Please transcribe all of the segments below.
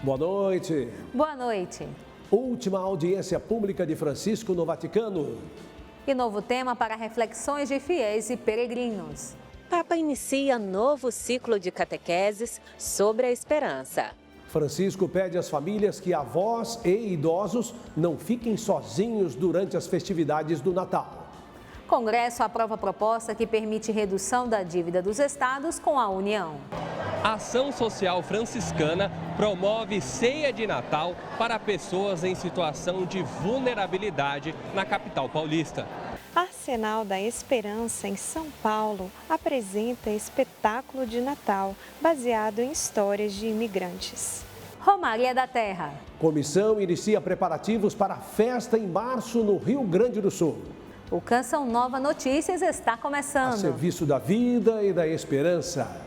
Boa noite. Boa noite. Última audiência pública de Francisco no Vaticano. E novo tema para reflexões de fiéis e peregrinos. Papa inicia novo ciclo de catequeses sobre a esperança. Francisco pede às famílias que avós e idosos não fiquem sozinhos durante as festividades do Natal. Congresso aprova proposta que permite redução da dívida dos estados com a União. A Ação Social Franciscana promove ceia de Natal para pessoas em situação de vulnerabilidade na capital paulista. Arsenal da Esperança, em São Paulo, apresenta espetáculo de Natal baseado em histórias de imigrantes. Romaria da Terra. Comissão inicia preparativos para a festa em março no Rio Grande do Sul. O Canção Nova Notícias está começando. A serviço da vida e da esperança.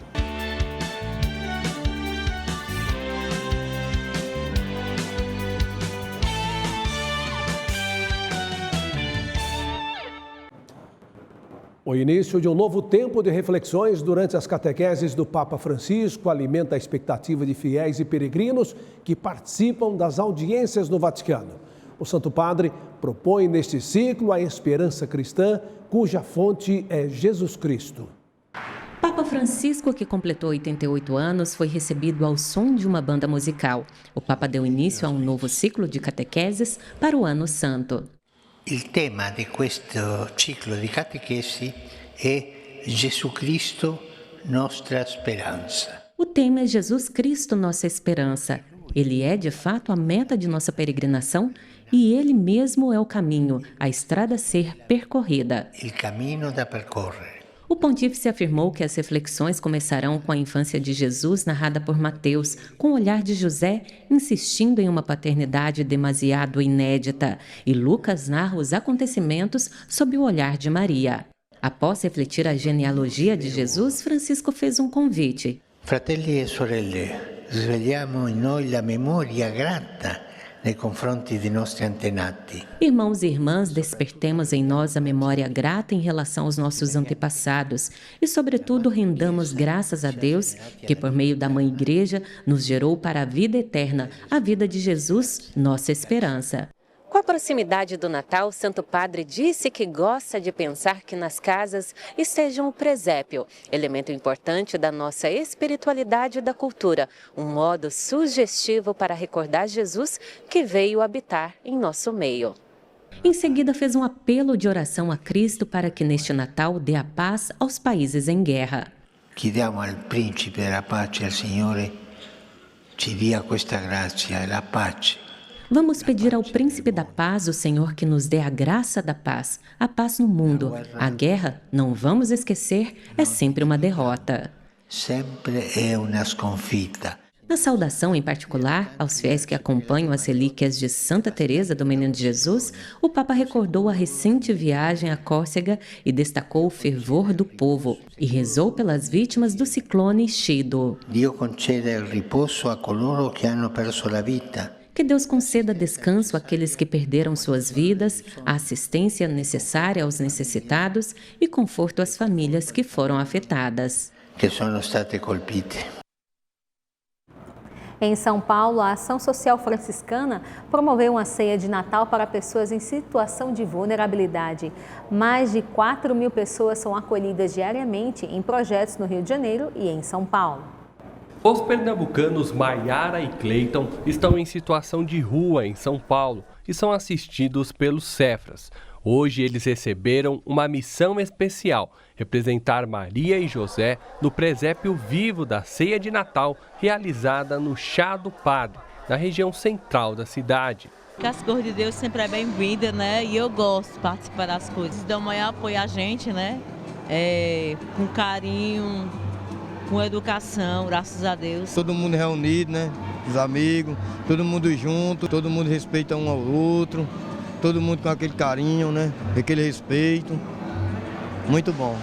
O início de um novo tempo de reflexões durante as catequeses do Papa Francisco alimenta a expectativa de fiéis e peregrinos que participam das audiências no Vaticano. O Santo Padre propõe neste ciclo a esperança cristã, cuja fonte é Jesus Cristo. Papa Francisco, que completou 88 anos, foi recebido ao som de uma banda musical. O Papa deu início a um novo ciclo de catequeses para o Ano Santo. Il tema di questo ciclo di catechesi è Gesù Cristo, nostra speranza. O tema é Jesus Cristo, nossa esperança. Ele é, de fato, a meta de nossa peregrinação e Ele mesmo é o caminho, a estrada a ser percorrida. Il cammino da percorrere. O pontífice afirmou que as reflexões começarão com a infância de Jesus narrada por Mateus, com o olhar de José insistindo em uma paternidade demasiado inédita, e Lucas narra os acontecimentos sob o olhar de Maria. Após refletir a genealogia de Jesus, Francisco fez um convite. Fratelli e sorelle, svegliamo in noi la memoria grata nei confronti dei nostri antenati. Irmãos e irmãs, despertemos em nós a memória grata em relação aos nossos antepassados e, sobretudo, rendamos graças a Deus que, por meio da Mãe Igreja, nos gerou para a vida eterna, a vida de Jesus, nossa esperança. Com a proximidade do Natal, o Santo Padre disse que gosta de pensar que nas casas estejam o presépio, elemento importante da nossa espiritualidade e da cultura, um modo sugestivo para recordar Jesus que veio habitar em nosso meio. Em seguida, fez um apelo de oração a Cristo para que neste Natal dê a paz aos países em guerra. Chiediamo al Principe della Pace, al Signore, ci dia questa grazia e la pace. Vamos pedir ao Príncipe da Paz, o Senhor, que nos dê a graça da paz, a paz no mundo. A guerra, não vamos esquecer, é sempre uma derrota. Sempre é uma sconfitta. Na saudação, em particular, aos fiéis que acompanham as relíquias de Santa Teresa do Menino de Jesus, o Papa recordou a recente viagem à Córcega e destacou o fervor do povo e rezou pelas vítimas do ciclone Chido. Dio conceda il riposo a coloro che hanno perso la vita. Que Deus conceda descanso àqueles que perderam suas vidas, a assistência necessária aos necessitados e conforto às famílias que foram afetadas. Que sono state colpite. Em São Paulo, a Ação Social Franciscana promoveu uma ceia de Natal para pessoas em situação de vulnerabilidade. Mais de 4.000 pessoas são acolhidas diariamente em projetos no Rio de Janeiro e em São Paulo. Os pernambucanos Maiara e Cleiton estão em situação de rua em São Paulo e são assistidos pelos Cefras. Hoje eles receberam uma missão especial, representar Maria e José no presépio vivo da ceia de Natal realizada no Chá do Padre, na região central da cidade. As coisas de Deus sempre é bem-vinda, né? E eu gosto de participar das coisas. Dão maior apoio a gente, né? Com carinho, com educação, graças a Deus. Todo mundo reunido, né? Os amigos, todo mundo junto, todo mundo respeita um ao outro, todo mundo com aquele carinho, né? Aquele respeito. Muito bom.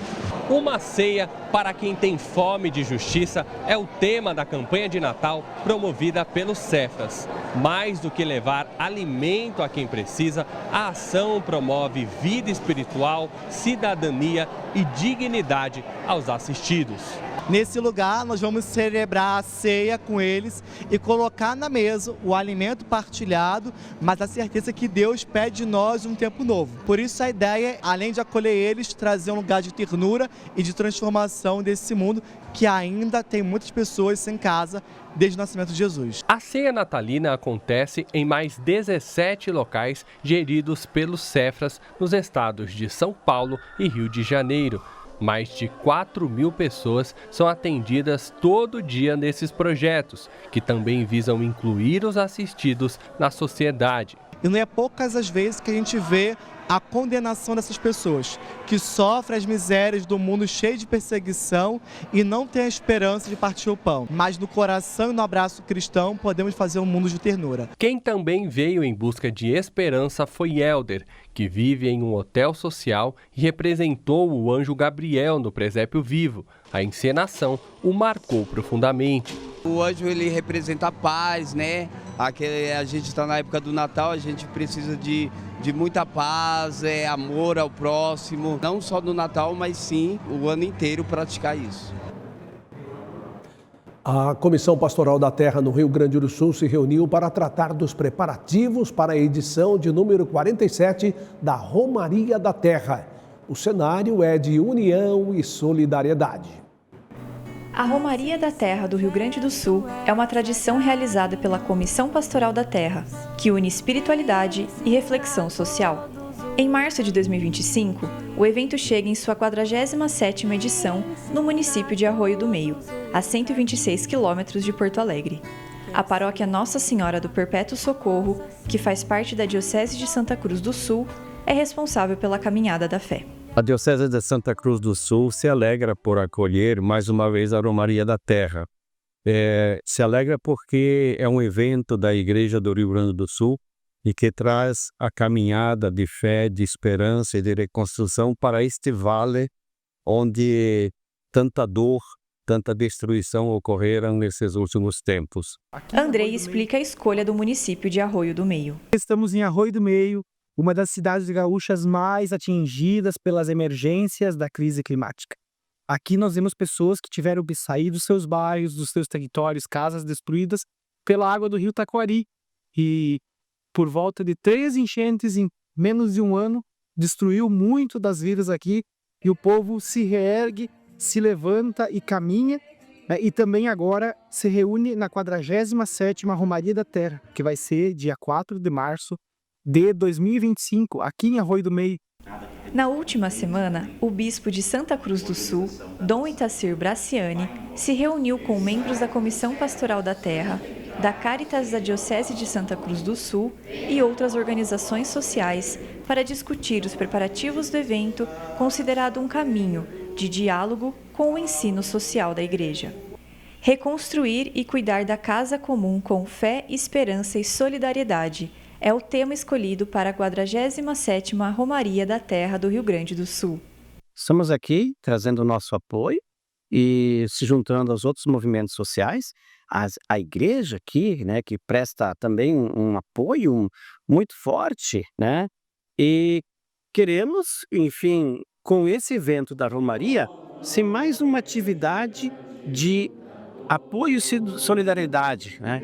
Uma ceia para quem tem fome de justiça é o tema da campanha de Natal promovida pelos Cefras. Mais do que levar alimento a quem precisa, a ação promove vida espiritual, cidadania e dignidade aos assistidos. Nesse lugar, nós vamos celebrar a ceia com eles e colocar na mesa o alimento partilhado, mas a certeza que Deus pede de nós um tempo novo. Por isso a ideia, além de acolher eles, trazer um lugar de ternura e de transformação desse mundo que ainda tem muitas pessoas sem casa desde o nascimento de Jesus. A ceia natalina acontece em mais 17 locais geridos pelos Cefras nos estados de São Paulo e Rio de Janeiro. Mais de 4.000 pessoas são atendidas todo dia nesses projetos, que também visam incluir os assistidos na sociedade. E não é poucas as vezes que a gente vê a condenação dessas pessoas, que sofrem as misérias do mundo cheio de perseguição e não tem a esperança de partir o pão. Mas no coração e no abraço cristão podemos fazer um mundo de ternura. Quem também veio em busca de esperança foi Helder, que vive em um hotel social e representou o anjo Gabriel no presépio vivo. A encenação o marcou profundamente. O anjo, ele representa a paz, né? A gente está na época do Natal, a gente precisa de muita paz, amor ao próximo. Não só no Natal, mas sim o ano inteiro praticar isso. A Comissão Pastoral da Terra no Rio Grande do Sul se reuniu para tratar dos preparativos para a edição de número 47 da Romaria da Terra. O cenário é de união e solidariedade. A Romaria da Terra do Rio Grande do Sul é uma tradição realizada pela Comissão Pastoral da Terra, que une espiritualidade e reflexão social. Em março de 2025, o evento chega em sua 47ª edição no município de Arroio do Meio, a 126 quilômetros de Porto Alegre. A paróquia Nossa Senhora do Perpétuo Socorro, que faz parte da Diocese de Santa Cruz do Sul, é responsável pela Caminhada da Fé. A Diocese de Santa Cruz do Sul se alegra por acolher mais uma vez a Romaria da Terra. Se alegra porque é um evento da Igreja do Rio Grande do Sul e que traz a caminhada de fé, de esperança e de reconstrução para este vale onde tanta dor, tanta destruição ocorreram nesses últimos tempos. Andrei explica a escolha do município de Arroio do Meio. Estamos em Arroio do Meio, uma das cidades gaúchas mais atingidas pelas emergências da crise climática. Aqui nós vemos pessoas que tiveram que sair dos seus bairros, dos seus territórios, casas destruídas pela água do rio Taquari. E por volta de 3 enchentes em menos de um ano, destruiu muito das vidas aqui e o povo se reergue, se levanta e caminha, né? E também agora se reúne na 47ª Romaria da Terra, que vai ser dia 4 de março de 2025, aqui em Arroio do Meio. Na última semana, o bispo de Santa Cruz do Sul, Dom Itacir Braciani, se reuniu com membros da Comissão Pastoral da Terra, da Caritas da Diocese de Santa Cruz do Sul e outras organizações sociais para discutir os preparativos do evento, considerado um caminho de diálogo com o ensino social da Igreja. Reconstruir e cuidar da casa comum com fé, esperança e solidariedade é o tema escolhido para a 47ª Romaria da Terra do Rio Grande do Sul. Estamos aqui trazendo o nosso apoio e se juntando aos outros movimentos sociais. A igreja aqui, né, que presta também um apoio muito forte, né? E queremos, enfim, com esse evento da Romaria, ser mais uma atividade de apoio e solidariedade, né?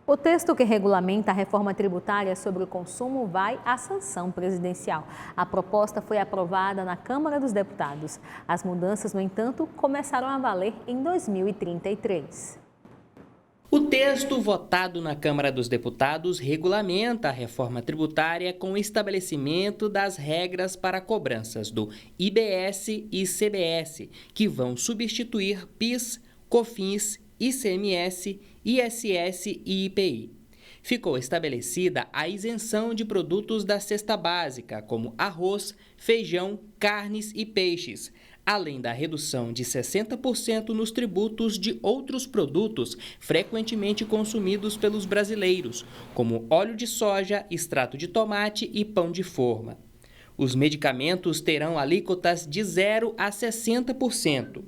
O texto que regulamenta a reforma tributária sobre o consumo vai à sanção presidencial. A proposta foi aprovada na Câmara dos Deputados. As mudanças, no entanto, começaram a valer em 2033. O texto votado na Câmara dos Deputados regulamenta a reforma tributária com o estabelecimento das regras para cobranças do IBS e CBS, que vão substituir PIS, COFINS, ICMS, ISS e IPI. Ficou estabelecida a isenção de produtos da cesta básica, como arroz, feijão, carnes e peixes, além da redução de 60% nos tributos de outros produtos frequentemente consumidos pelos brasileiros, como óleo de soja, extrato de tomate e pão de forma. Os medicamentos terão alíquotas de 0% a 60%.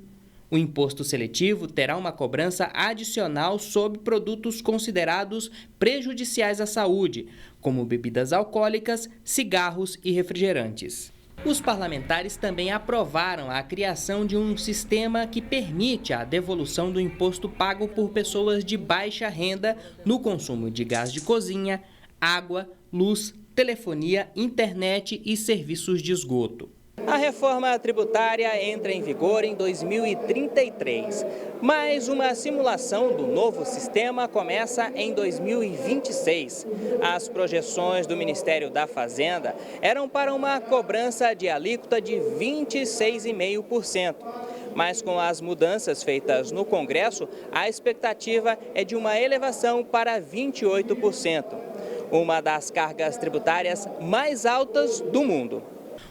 O imposto seletivo terá uma cobrança adicional sobre produtos considerados prejudiciais à saúde, como bebidas alcoólicas, cigarros e refrigerantes. Os parlamentares também aprovaram a criação de um sistema que permite a devolução do imposto pago por pessoas de baixa renda no consumo de gás de cozinha, água, luz, telefonia, internet e serviços de esgoto. A reforma tributária entra em vigor em 2033, mas uma simulação do novo sistema começa em 2026. As projeções do Ministério da Fazenda eram para uma cobrança de alíquota de 26,5%. Mas com as mudanças feitas no Congresso, a expectativa é de uma elevação para 28%, uma das cargas tributárias mais altas do mundo.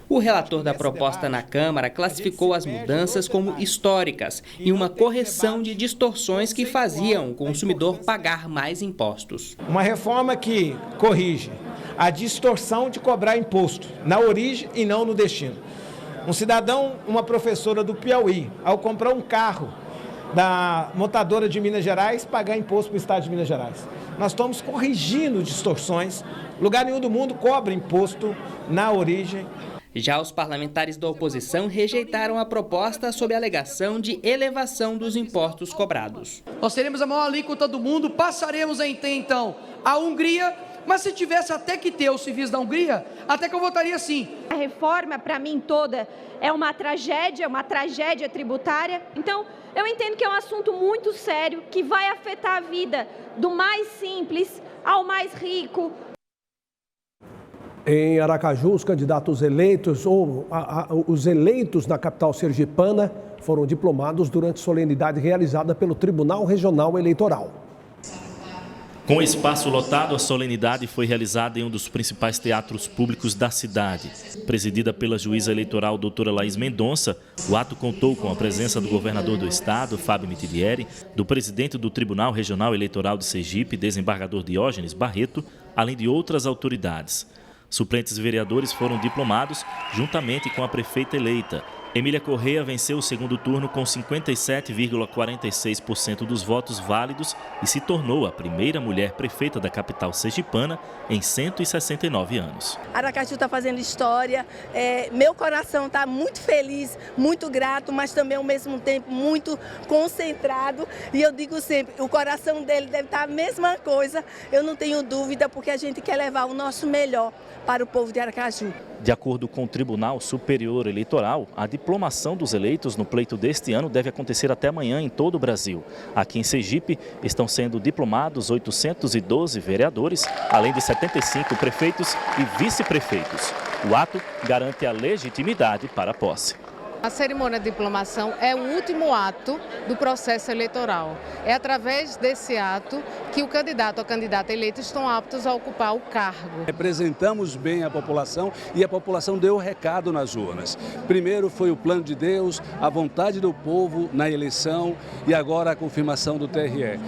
O relator da proposta na Câmara classificou as mudanças como históricas e uma correção de distorções que faziam o consumidor pagar mais impostos. Uma reforma que corrige a distorção de cobrar imposto na origem e não no destino. Um cidadão, uma professora do Piauí, ao comprar um carro da montadora de Minas Gerais, pagar imposto para o estado de Minas Gerais. Nós estamos corrigindo distorções. Lugar nenhum do mundo cobra imposto na origem. Já os parlamentares da oposição rejeitaram a proposta sob a alegação de elevação dos impostos cobrados. Nós teremos a maior alíquota do mundo, passaremos a ter então a Hungria, mas se tivesse até que ter os civis da Hungria, até que eu votaria sim. A reforma, para mim, toda é uma tragédia tributária. Então, eu entendo que é um assunto muito sério, que vai afetar a vida do mais simples ao mais rico. Em Aracaju, os candidatos eleitos ou os eleitos na capital sergipana foram diplomados durante solenidade realizada pelo Tribunal Regional Eleitoral. Com o espaço lotado, a solenidade foi realizada em um dos principais teatros públicos da cidade. Presidida pela juíza eleitoral doutora Laís Mendonça, o ato contou com a presença do governador do estado, Fábio Mitidieri, do presidente do Tribunal Regional Eleitoral de Sergipe, desembargador Diógenes Barreto, além de outras autoridades. Suplentes vereadores foram diplomados juntamente com a prefeita eleita. Emília Correia venceu o segundo turno com 57,46% dos votos válidos e se tornou a primeira mulher prefeita da capital sergipana em 169 anos. Aracaju está fazendo história, meu coração está muito feliz, muito grato, mas também ao mesmo tempo muito concentrado. E eu digo sempre, o coração dele deve estar a mesma coisa, eu não tenho dúvida, porque a gente quer levar o nosso melhor para o povo de Aracaju. De acordo com o Tribunal Superior Eleitoral, a diplomação dos eleitos no pleito deste ano deve acontecer até amanhã em todo o Brasil. Aqui em Sergipe estão sendo diplomados 812 vereadores, além de 75 prefeitos e vice-prefeitos. O ato garante a legitimidade para a posse. A cerimônia de diplomação é o último ato do processo eleitoral. É através desse ato que o candidato ou a candidata eleito estão aptos a ocupar o cargo. Representamos bem a população e a população deu o recado nas urnas. Primeiro foi o plano de Deus, a vontade do povo na eleição e agora a confirmação do TRE.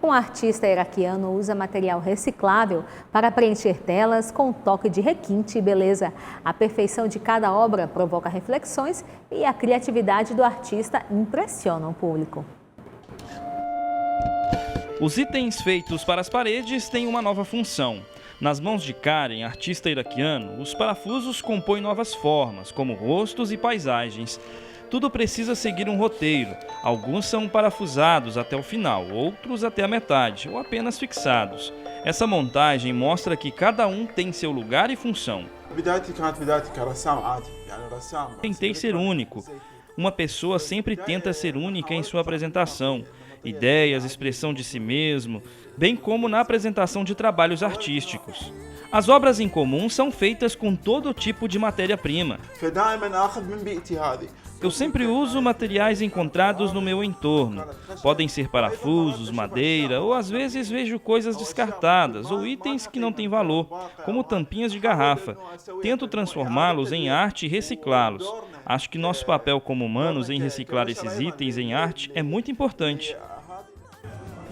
Um artista iraquiano usa material reciclável para preencher telas com um toque de requinte e beleza. A perfeição de cada obra provoca reflexões e a criatividade do artista impressiona o público. Os itens feitos para as paredes têm uma nova função. Nas mãos de Karen, artista iraquiano, os parafusos compõem novas formas, como rostos e paisagens. Tudo precisa seguir um roteiro. Alguns são parafusados até o final, outros até a metade, ou apenas fixados. Essa montagem mostra que cada um tem seu lugar e função. Tentei ser único. Uma pessoa sempre tenta ser única em sua apresentação. Ideias, expressão de si mesmo, bem como na apresentação de trabalhos artísticos. As obras em comum são feitas com todo tipo de matéria-prima. Eu sempre uso materiais encontrados no meu entorno. Podem ser parafusos, madeira ou às vezes vejo coisas descartadas ou itens que não têm valor, como tampinhas de garrafa. Tento transformá-los em arte e reciclá-los. Acho que nosso papel como humanos em reciclar esses itens em arte é muito importante.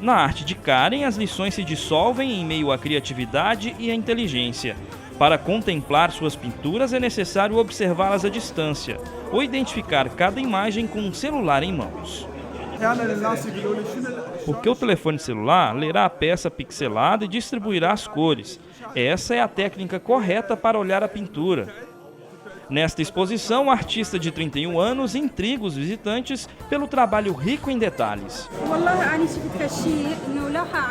Na arte de Karen, as lições se dissolvem em meio à criatividade e à inteligência. Para contemplar suas pinturas é necessário observá-las à distância ou identificar cada imagem com um celular em mãos. Porque o telefone celular lerá a peça pixelada e distribuirá as cores. Essa é a técnica correta para olhar a pintura. Nesta exposição, o artista de 31 anos intriga os visitantes pelo trabalho rico em detalhes.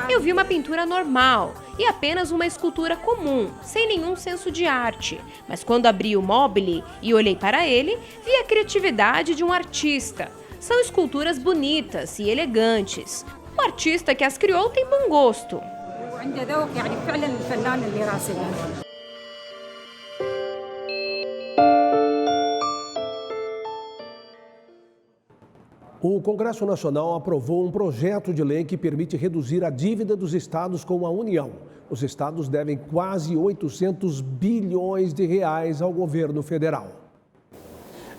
Eu vi uma pintura normal e apenas uma escultura comum, sem nenhum senso de arte. Mas quando abri o mobile e olhei para ele, vi a criatividade de um artista. São esculturas bonitas e elegantes. O artista que as criou tem bom gosto. O Congresso Nacional aprovou um projeto de lei que permite reduzir a dívida dos estados com a União. Os estados devem quase 800 bilhões de reais ao governo federal.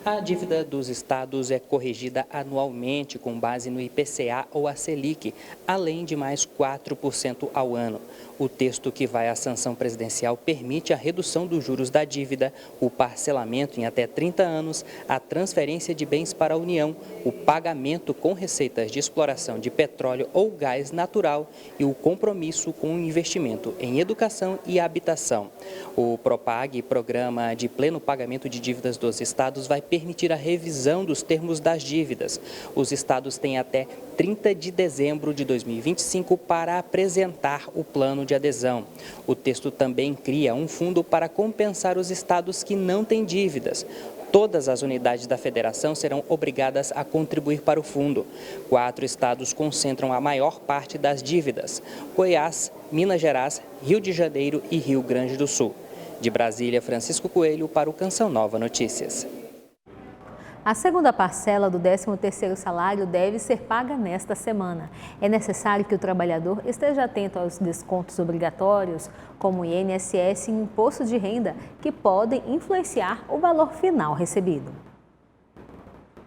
A dívida dos estados é corrigida anualmente com base no IPCA ou a Selic, além de mais 4% ao ano. O texto que vai à sanção presidencial permite a redução dos juros da dívida, o parcelamento em até 30 anos, a transferência de bens para a União, o pagamento com receitas de exploração de petróleo ou gás natural e o compromisso com o investimento em educação e habitação. O PROPAG, Programa de Pleno Pagamento de Dívidas dos Estados, vai permitir a revisão dos termos das dívidas. Os estados têm até 30 de dezembro de 2025 para apresentar o plano de adesão. O texto também cria um fundo para compensar os estados que não têm dívidas. Todas as unidades da federação serão obrigadas a contribuir para o fundo. 4 estados concentram a maior parte das dívidas: Goiás, Minas Gerais, Rio de Janeiro e Rio Grande do Sul. De Brasília, Francisco Coelho para o Canção Nova Notícias. A segunda parcela do 13º salário deve ser paga nesta semana. É necessário que o trabalhador esteja atento aos descontos obrigatórios, como o INSS e Imposto de Renda, que podem influenciar o valor final recebido.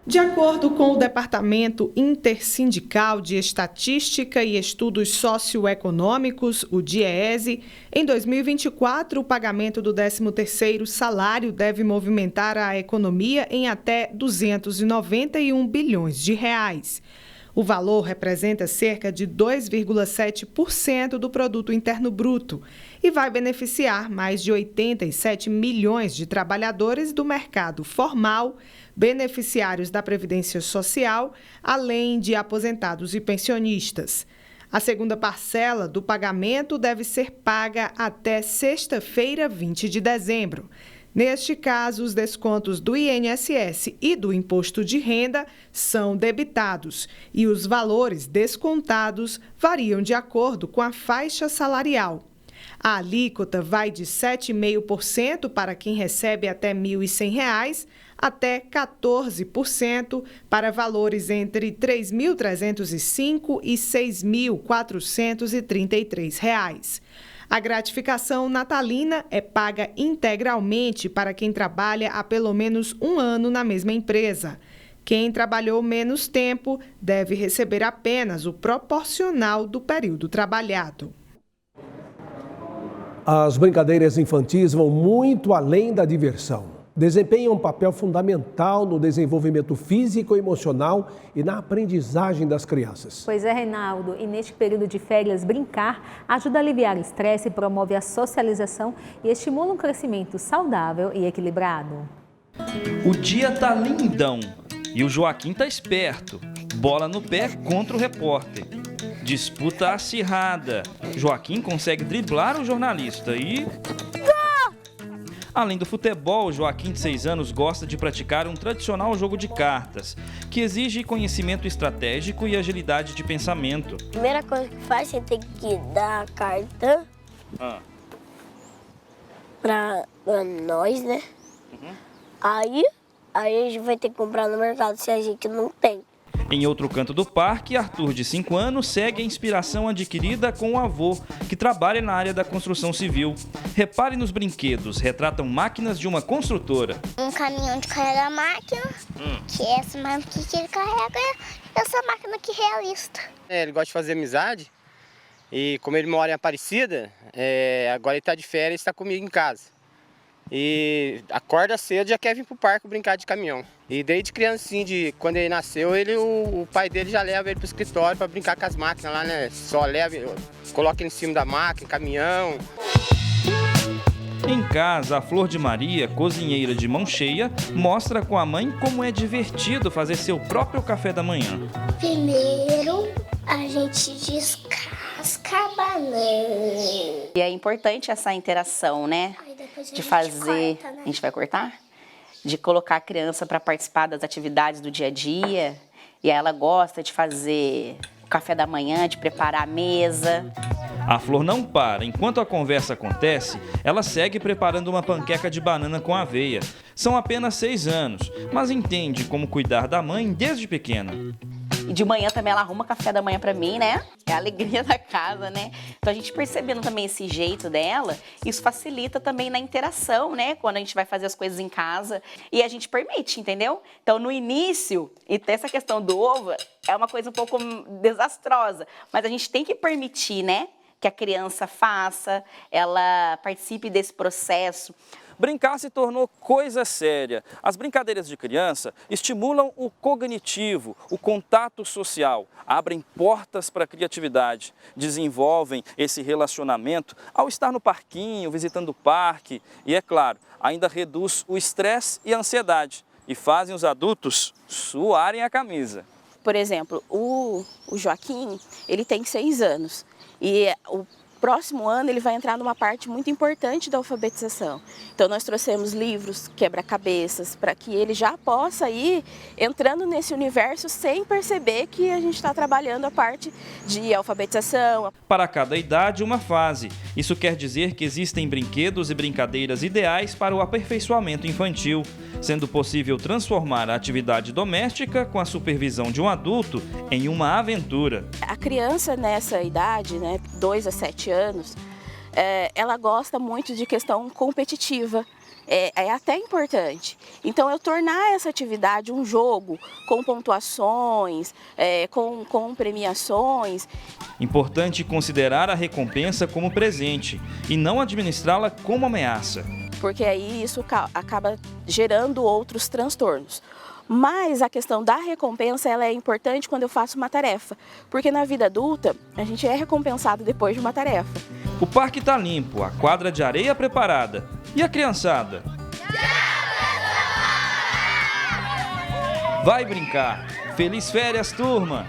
De acordo com o Departamento Intersindical de Estatística e Estudos Socioeconômicos, o DIEESE, em 2024, o pagamento do 13º salário deve movimentar a economia em até 291 bilhões de reais. O valor representa cerca de 2,7% do Produto Interno Bruto e vai beneficiar mais de 87 milhões de trabalhadores do mercado formal, beneficiários da Previdência Social, além de aposentados e pensionistas. A segunda parcela do pagamento deve ser paga até sexta-feira, 20 de dezembro. Neste caso, os descontos do INSS e do Imposto de Renda são debitados e os valores descontados variam de acordo com a faixa salarial. A alíquota vai de 7,5% para quem recebe até R$ 1.100, até 14% para valores entre R$ 3.305 e R$ 6.433. A gratificação natalina é paga integralmente para quem trabalha há pelo menos um ano na mesma empresa. Quem trabalhou menos tempo deve receber apenas o proporcional do período trabalhado. As brincadeiras infantis vão muito além da diversão. Desempenham um papel fundamental no desenvolvimento físico e emocional e na aprendizagem das crianças. Pois é, Reinaldo, e neste período de férias, brincar ajuda a aliviar o estresse, promove a socialização e estimula um crescimento saudável e equilibrado. O dia tá lindão e o Joaquim tá esperto. Bola no pé contra o repórter. Disputa acirrada. Joaquim consegue driblar o jornalista e... Além do futebol, Joaquim, de 6 anos, gosta de praticar um tradicional jogo de cartas, que exige conhecimento estratégico e agilidade de pensamento. A primeira coisa que faz, você tem que dar a carta pra nós, né? Aí Aí a gente vai ter que comprar no mercado se a gente não tem. Em outro canto do parque, Arthur, de 5 anos, segue a inspiração adquirida com o avô, que trabalha na área da construção civil. Repare nos brinquedos, retratam máquinas de uma construtora. Um caminhão de carregar máquina, que é essa máquina que ele carrega, essa máquina aqui realista. Ele gosta de fazer amizade e como ele mora em Aparecida, agora ele está de férias e está comigo em casa. E acorda cedo e já quer vir pro parque brincar de caminhão. E desde criancinha, quando ele nasceu, o pai dele já leva ele pro escritório para brincar com as máquinas lá, né? Só leva, coloca ele em cima da máquina, caminhão. Em casa, a Flor de Maria, cozinheira de mão cheia, mostra com a mãe como é divertido fazer seu próprio café da manhã. Primeiro, a gente descasca a banana. E é importante essa interação, né? De fazer... Corta, né? A gente vai cortar? De colocar a criança para participar das atividades do dia a dia. E ela gosta de fazer o café da manhã, de preparar a mesa. A Flor não para. Enquanto a conversa acontece, ela segue preparando uma panqueca de banana com aveia. São apenas 6 anos, mas entende como cuidar da mãe desde pequena. E de manhã também ela arruma café da manhã pra mim, né? É a alegria da casa, né? Então a gente percebendo também esse jeito dela, isso facilita também na interação, né? Quando a gente vai fazer as coisas em casa e a gente permite, entendeu? Então no início, e ter essa questão do ovo é uma coisa um pouco desastrosa, mas a gente tem que permitir, né? Que a criança faça, ela participe desse processo. Brincar se tornou coisa séria. As brincadeiras de criança estimulam o cognitivo, o contato social, abrem portas para a criatividade, desenvolvem esse relacionamento ao estar no parquinho, visitando o parque e, é claro, ainda reduz o estresse e a ansiedade e fazem os adultos suarem a camisa. Por exemplo, o Joaquim, ele tem 6 anos e o próximo ano ele vai entrar numa parte muito importante da alfabetização. Então nós trouxemos livros, quebra-cabeças, para que ele já possa ir entrando nesse universo sem perceber que a gente está trabalhando a parte de alfabetização. Para cada idade, uma fase. Isso quer dizer que existem brinquedos e brincadeiras ideais para o aperfeiçoamento infantil, sendo possível transformar a atividade doméstica com a supervisão de um adulto em uma aventura. A criança nessa idade, né, 2 a 7 anos, ela gosta muito de questão competitiva. É até importante. Então, eu tornar essa atividade um jogo com pontuações, com premiações. Importante considerar a recompensa como presente e não administrá-la como ameaça. Porque aí isso acaba gerando outros transtornos. Mas a questão da recompensa ela é importante quando eu faço uma tarefa, porque na vida adulta a gente é recompensado depois de uma tarefa. O parque está limpo, a quadra de areia preparada. E a criançada? Vai brincar! Feliz férias, turma!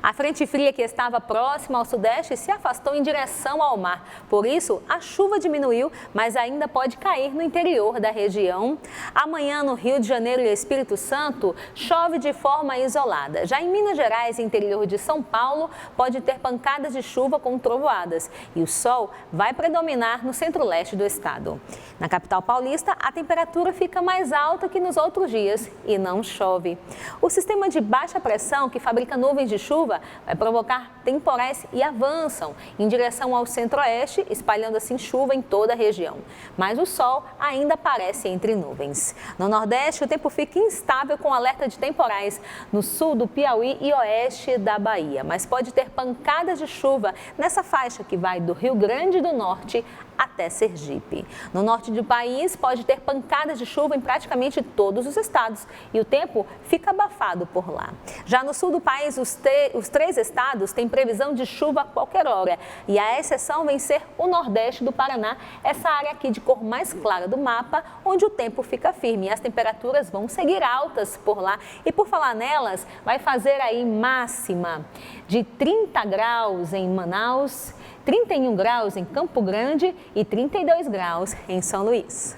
A frente fria que estava próxima ao sudeste se afastou em direção ao mar. Por isso, a chuva diminuiu, mas ainda pode cair no interior da região. Amanhã, no Rio de Janeiro e Espírito Santo, chove de forma isolada. Já em Minas Gerais e interior de São Paulo, pode ter pancadas de chuva com trovoadas. E o sol vai predominar no centro-leste do estado. Na capital paulista, a temperatura fica mais alta que nos outros dias e não chove. O sistema de baixa pressão, que fabrica nuvens de chuva, vai provocar temporais e avançam em direção ao centro-oeste, espalhando assim chuva em toda a região. Mas o sol ainda aparece entre nuvens. No Nordeste, o tempo fica instável com alerta de temporais no sul do Piauí e oeste da Bahia. Mas pode ter pancadas de chuva nessa faixa que vai do Rio Grande do Norte até Sergipe. No norte do país, pode ter pancadas de chuva em praticamente todos os estados e o tempo fica abafado por lá. Já no sul do país, os 3 estados têm previsão de chuva a qualquer hora e a exceção vem ser o nordeste do Paraná, essa área aqui de cor mais clara do mapa, onde o tempo fica firme e as temperaturas vão seguir altas por lá. E por falar nelas, vai fazer aí máxima de 30 graus em Manaus, 31 graus em Campo Grande e 32 graus em São Luís.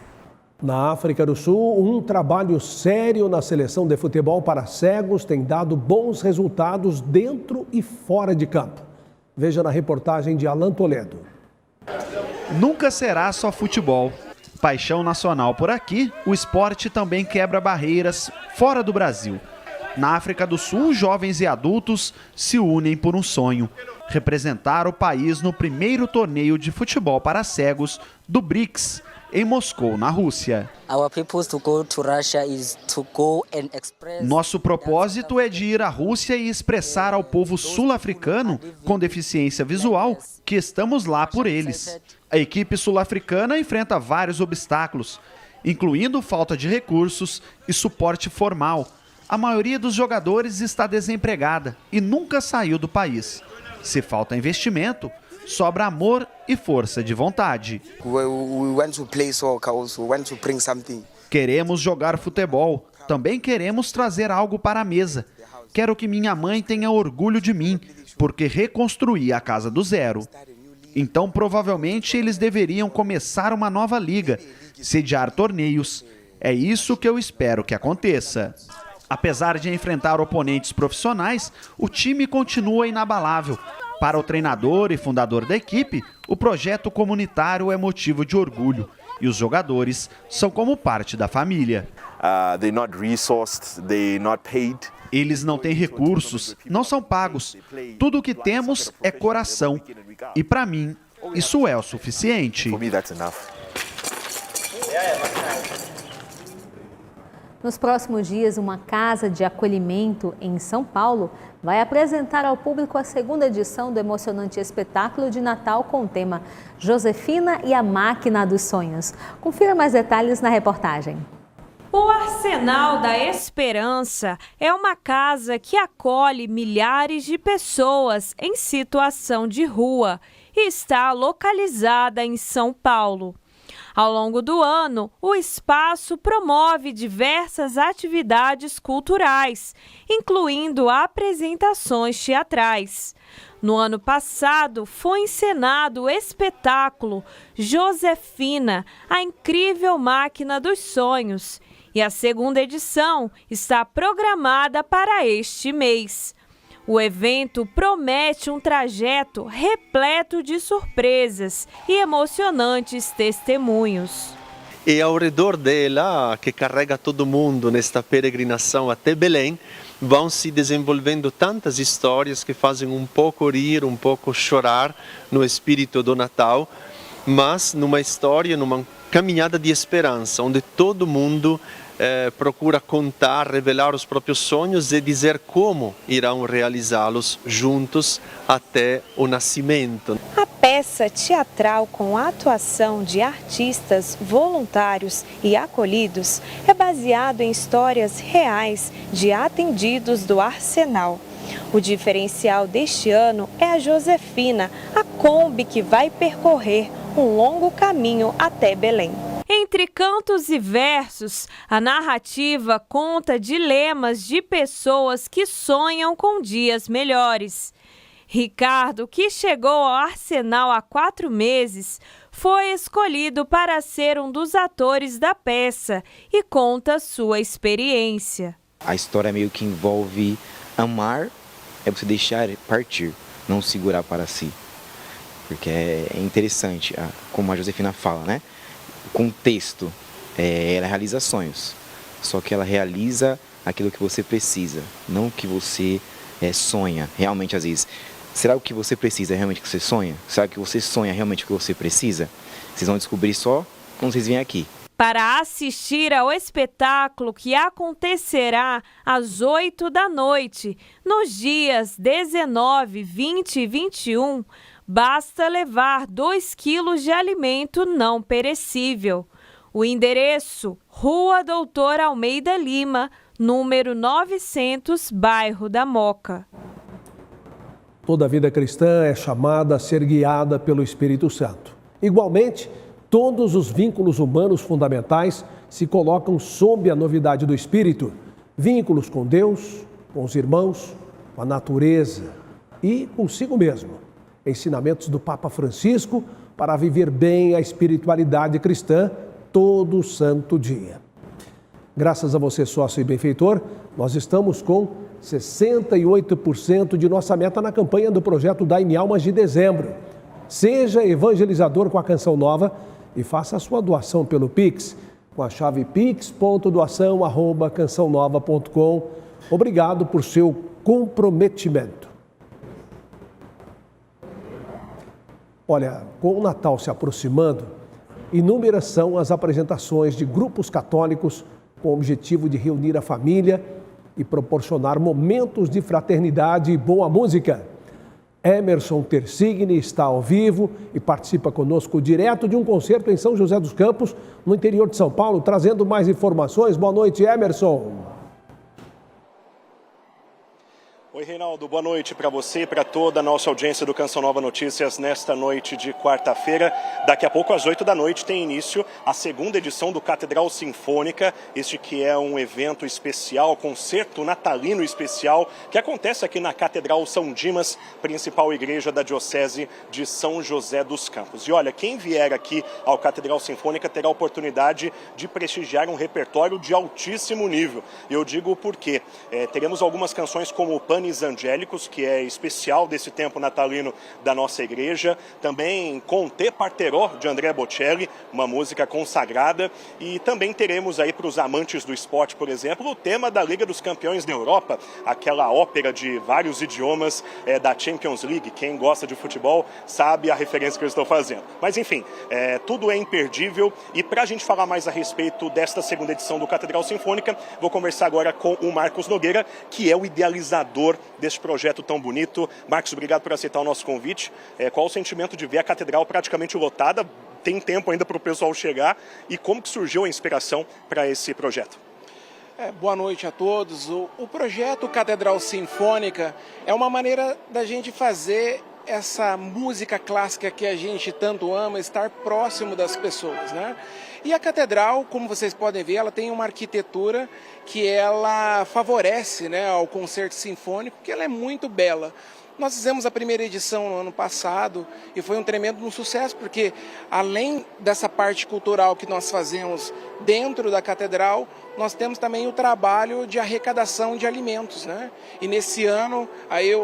Na África do Sul, um trabalho sério na seleção de futebol para cegos tem dado bons resultados dentro e fora de campo. Veja na reportagem de Alan Toledo. Nunca será só futebol. Paixão nacional por aqui, o esporte também quebra barreiras fora do Brasil. Na África do Sul, jovens e adultos se unem por um sonho: representar o país no primeiro torneio de futebol para cegos do BRICS, em Moscou, na Rússia. Nosso propósito é de ir à Rússia e expressar ao povo sul-africano com deficiência visual que estamos lá por eles. A equipe sul-africana enfrenta vários obstáculos, incluindo falta de recursos e suporte formal. A maioria dos jogadores está desempregada e nunca saiu do país. Se falta investimento, sobra amor e força de vontade. Queremos jogar futebol, também queremos trazer algo para a mesa. Quero que minha mãe tenha orgulho de mim, porque reconstruí a casa do zero. Então, provavelmente, eles deveriam começar uma nova liga, sediar torneios. É isso que eu espero que aconteça. Apesar de enfrentar oponentes profissionais, o time continua inabalável. Para o treinador e fundador da equipe, o projeto comunitário é motivo de orgulho e os jogadores são como parte da família. Eles não têm recursos, não são pagos. Tudo o que temos é coração. E para mim, isso é o suficiente. Nos próximos dias, uma casa de acolhimento em São Paulo vai apresentar ao público a segunda edição do emocionante espetáculo de Natal com o tema Josefina e a Máquina dos Sonhos. Confira mais detalhes na reportagem. O Arsenal da Esperança é uma casa que acolhe milhares de pessoas em situação de rua e está localizada em São Paulo. Ao longo do ano, o espaço promove diversas atividades culturais, incluindo apresentações teatrais. No ano passado, foi encenado o espetáculo Josefina, a incrível máquina dos sonhos, e a segunda edição está programada para este mês. O evento promete um trajeto repleto de surpresas e emocionantes testemunhos. E ao redor dela, que carrega todo mundo nesta peregrinação até Belém, vão se desenvolvendo tantas histórias que fazem um pouco rir, um pouco chorar no espírito do Natal, mas numa história, numa caminhada de esperança, onde todo mundo procura contar, revelar os próprios sonhos e dizer como irão realizá-los juntos até o nascimento. A peça teatral com a atuação de artistas voluntários e acolhidos é baseado em histórias reais de atendidos do Arsenal. O diferencial deste ano é a Josefina, a Kombi que vai percorrer um longo caminho até Belém. Entre cantos e versos, a narrativa conta dilemas de pessoas que sonham com dias melhores. Ricardo, que chegou ao Arsenal há 4 meses, foi escolhido para ser um dos atores da peça e conta sua experiência. A história meio que envolve amar é você deixar partir, não segurar para si. Porque é interessante, como a Josefina fala, né? O contexto, ela realiza sonhos, só que ela realiza aquilo que você precisa, não o que você sonha realmente às vezes. Será o que você precisa realmente que você sonha? Será que você sonha realmente o que você precisa? Vocês vão descobrir só quando vocês vierem aqui. Para assistir ao espetáculo que acontecerá às 8 da noite, nos dias 19, 20 e 21, basta levar 2 quilos de alimento não perecível. O endereço: Rua Doutor Almeida Lima, número 900, bairro da Moca. Toda a vida cristã é chamada a ser guiada pelo Espírito Santo. Igualmente, todos os vínculos humanos fundamentais se colocam sob a novidade do Espírito. Vínculos com Deus, com os irmãos, com a natureza e consigo mesmo. Ensinamentos do Papa Francisco para viver bem a espiritualidade cristã todo santo dia. Graças a você, sócio e benfeitor, nós estamos com 68% de nossa meta na campanha do projeto Dai-me Almas de dezembro. Seja evangelizador com a Canção Nova e faça a sua doação pelo Pix, com a chave pix.doação@cançãonova.com. Obrigado por seu comprometimento. Olha, com o Natal se aproximando, inúmeras são as apresentações de grupos católicos com o objetivo de reunir a família e proporcionar momentos de fraternidade e boa música. Emerson Tersigni está ao vivo e participa conosco direto de um concerto em São José dos Campos, no interior de São Paulo, trazendo mais informações. Boa noite, Emerson. Oi, Reinaldo, boa noite para você e para toda a nossa audiência do Canção Nova Notícias nesta noite de quarta-feira. Daqui a pouco, às 8 da noite, tem início a segunda edição do Catedral Sinfônica, este que é um evento especial, concerto natalino especial, que acontece aqui na Catedral São Dimas, principal igreja da Diocese de São José dos Campos. E olha, quem vier aqui ao Catedral Sinfônica terá a oportunidade de prestigiar um repertório de altíssimo nível. Eu digo porque teremos algumas canções como o Panis Angélicos, que é especial desse tempo natalino da nossa igreja, também Com Te Parterò, de Andrea Bocelli, uma música consagrada, e também teremos aí para os amantes do esporte, por exemplo, o tema da Liga dos Campeões da Europa, aquela ópera de vários idiomas da Champions League. Quem gosta de futebol sabe a referência que eu estou fazendo. Mas enfim, tudo é imperdível, e para a gente falar mais a respeito desta segunda edição do Catedral Sinfônica, vou conversar agora com o Marcos Nogueira, que é o idealizador deste projeto tão bonito. Marcos, obrigado por aceitar o nosso convite. Qual o sentimento de ver a catedral praticamente lotada? Tem tempo ainda para o pessoal chegar. E como que surgiu a inspiração para esse projeto? Boa noite a todos. O projeto Catedral Sinfônica é uma maneira da gente fazer essa música clássica que a gente tanto ama estar próximo das pessoas, né? E a catedral, como vocês podem ver, ela tem uma arquitetura que ela favorece, né, ao concerto sinfônico, que ela é muito bela. Nós fizemos a primeira edição no ano passado e foi um tremendo sucesso, porque além dessa parte cultural que nós fazemos dentro da catedral, nós temos também o trabalho de arrecadação de alimentos, né? E nesse ano, aí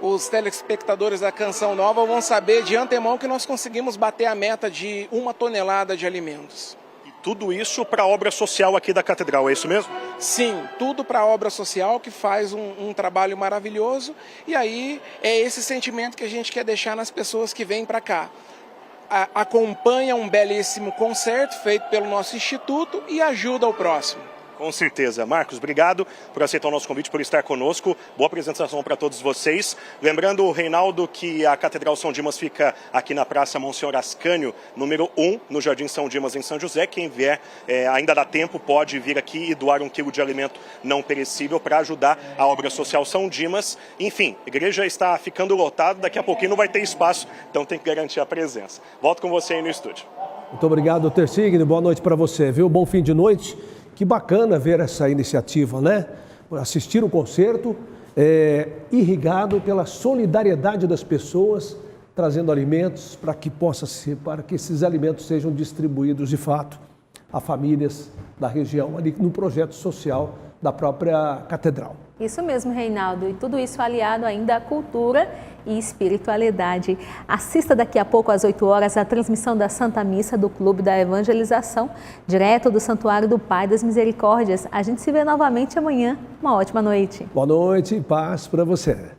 os telespectadores da Canção Nova vão saber de antemão que nós conseguimos bater a meta de 1 tonelada de alimentos. E tudo isso para a obra social aqui da Catedral, é isso mesmo? Sim, tudo para a obra social, que faz um trabalho maravilhoso. E aí é esse sentimento que a gente quer deixar nas pessoas que vêm para cá. Acompanha um belíssimo concerto feito pelo nosso instituto e ajuda o próximo. Com certeza. Marcos, obrigado por aceitar o nosso convite, por estar conosco. Boa apresentação para todos vocês. Lembrando, Reinaldo, que a Catedral São Dimas fica aqui na Praça Monsenhor Ascânio, número 1, no Jardim São Dimas, em São José. Quem vier, ainda dá tempo, pode vir aqui e doar 1 quilo de alimento não perecível para ajudar a obra social São Dimas. Enfim, a igreja está ficando lotada, daqui a pouquinho não vai ter espaço, então tem que garantir a presença. Volto com você aí no estúdio. Muito obrigado, Tersigni. Boa noite para você, viu? Bom fim de noite. Que bacana ver essa iniciativa, né? Assistir o concerto irrigado pela solidariedade das pessoas, trazendo alimentos para que esses alimentos sejam distribuídos de fato a famílias da região, ali no projeto social da própria catedral. Isso mesmo, Reinaldo, e tudo isso aliado ainda à cultura e espiritualidade. Assista daqui a pouco às 8 horas a transmissão da Santa Missa do Clube da Evangelização, direto do Santuário do Pai das Misericórdias. A gente se vê novamente amanhã. Uma ótima noite. Boa noite e paz para você.